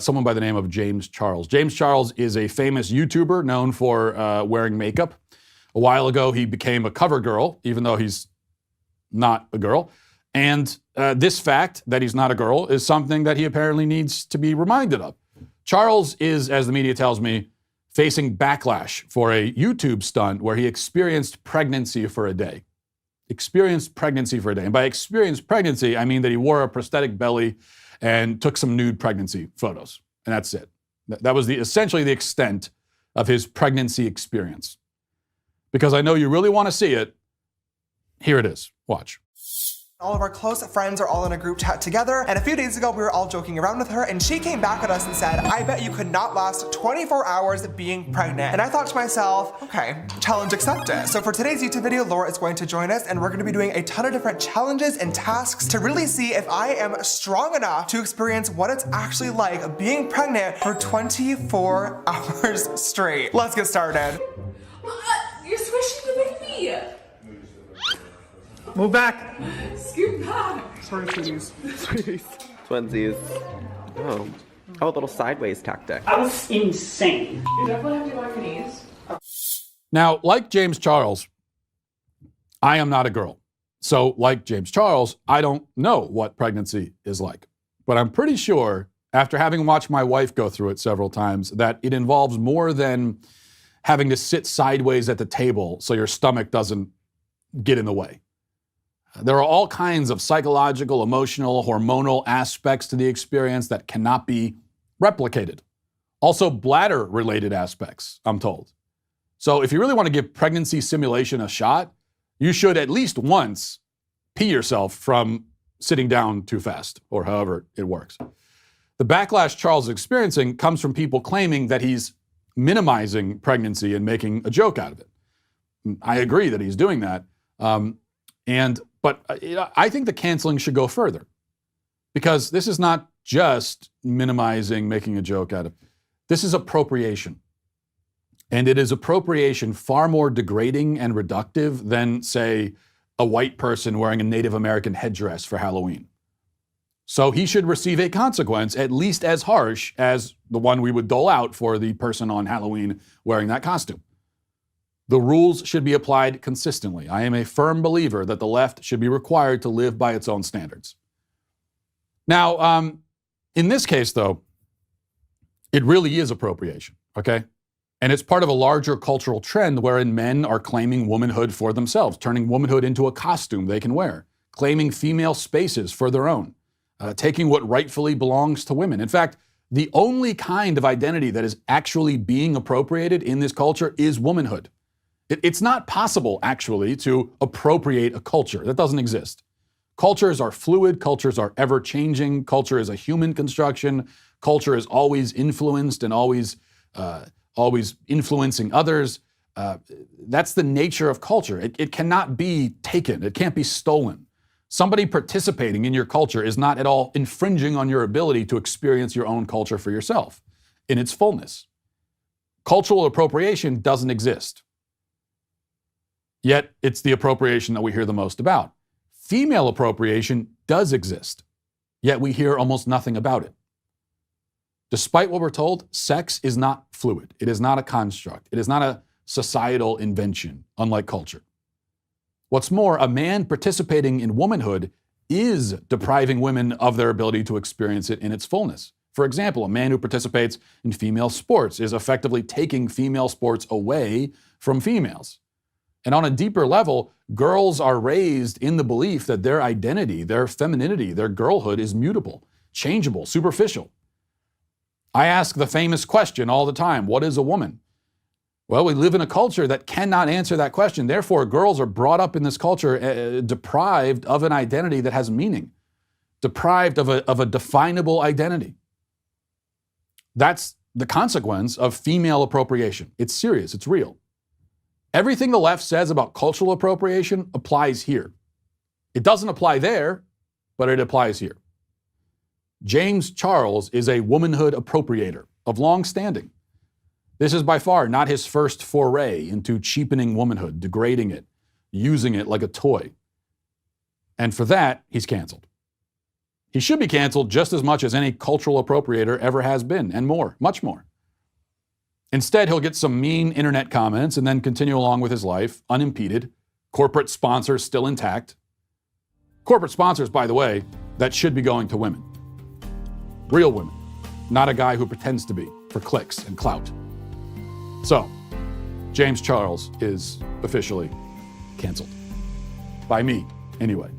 someone by the name of James Charles. James Charles is a famous YouTuber known for wearing makeup. A while ago, he became a cover girl, even though he's not a girl. And this fact that he's not a girl is something that he apparently needs to be reminded of. Charles is, as the media tells me, facing backlash for a YouTube stunt where he experienced pregnancy for a day. Experienced pregnancy for a day. And by experienced pregnancy, I mean that he wore a prosthetic belly and took some nude pregnancy photos. And that's it. That was essentially the extent of his pregnancy experience. Because I know you really want to see it. Here it is. Watch. All of our close friends are all in a group chat together, and a few days ago we were all joking around with her, and she came back at us and said, I bet you could not last 24 hours being pregnant. And I thought to myself, okay, challenge accepted. So for today's YouTube video, Laura is going to join us, and we're going to be doing a ton of different challenges and tasks to really see if I am strong enough to experience what it's actually like being pregnant for 24 hours straight. Let's get started. You're squishing the baby. Move back. Scoot back. Sorry, sweeties. Sweeties. Twinsies. Oh, a little sideways tactic. I was insane. You definitely have to go on your knees. Now, like James Charles, I am not a girl. So, like James Charles, I don't know what pregnancy is like. But I'm pretty sure, after having watched my wife go through it several times, that it involves more than having to sit sideways at the table so your stomach doesn't get in the way. There are all kinds of psychological, emotional, hormonal aspects to the experience that cannot be replicated. Also, bladder-related aspects, I'm told. So if you really want to give pregnancy simulation a shot, you should at least once pee yourself from sitting down too fast, or however it works. The backlash Charles is experiencing comes from people claiming that he's minimizing pregnancy and making a joke out of it. I agree that he's doing that. But I think the canceling should go further, because this is not just minimizing, making a joke out of. This is appropriation. And it is appropriation far more degrading and reductive than, say, a white person wearing a Native American headdress for Halloween. So he should receive a consequence at least as harsh as the one we would dole out for the person on Halloween wearing that costume. The rules should be applied consistently. I am a firm believer that the left should be required to live by its own standards. Now, in this case, though, it really is appropriation, okay? And it's part of a larger cultural trend wherein men are claiming womanhood for themselves, turning womanhood into a costume they can wear, claiming female spaces for their own, taking what rightfully belongs to women. In fact, the only kind of identity that is actually being appropriated in this culture is womanhood. It's not possible, actually, to appropriate a culture. That doesn't exist. Cultures are fluid. Cultures are ever-changing. Culture is a human construction. Culture is always influenced and always influencing others. That's the nature of culture. It cannot be taken. It can't be stolen. Somebody participating in your culture is not at all infringing on your ability to experience your own culture for yourself in its fullness. Cultural appropriation doesn't exist. Yet it's the appropriation that we hear the most about. Female appropriation does exist, yet we hear almost nothing about it. Despite what we're told, sex is not fluid. It is not a construct. It is not a societal invention, unlike culture. What's more, a man participating in womanhood is depriving women of their ability to experience it in its fullness. For example, a man who participates in female sports is effectively taking female sports away from females. And on a deeper level, girls are raised in the belief that their identity, their femininity, their girlhood is mutable, changeable, superficial. I ask the famous question all the time, what is a woman? Well, we live in a culture that cannot answer that question. Therefore, girls are brought up in this culture deprived of an identity that has meaning, deprived of a definable identity. That's the consequence of female appropriation. It's serious, it's real. Everything the left says about cultural appropriation applies here. It doesn't apply there, but it applies here. James Charles is a womanhood appropriator of long standing. This is by far not his first foray into cheapening womanhood, degrading it, using it like a toy. And for that, he's canceled. He should be canceled just as much as any cultural appropriator ever has been, and more, much more. Instead, he'll get some mean internet comments and then continue along with his life, unimpeded, corporate sponsors still intact. Corporate sponsors, by the way, that should be going to women. Real women, not a guy who pretends to be for clicks and clout. So, James Charles is officially canceled. By me, anyway.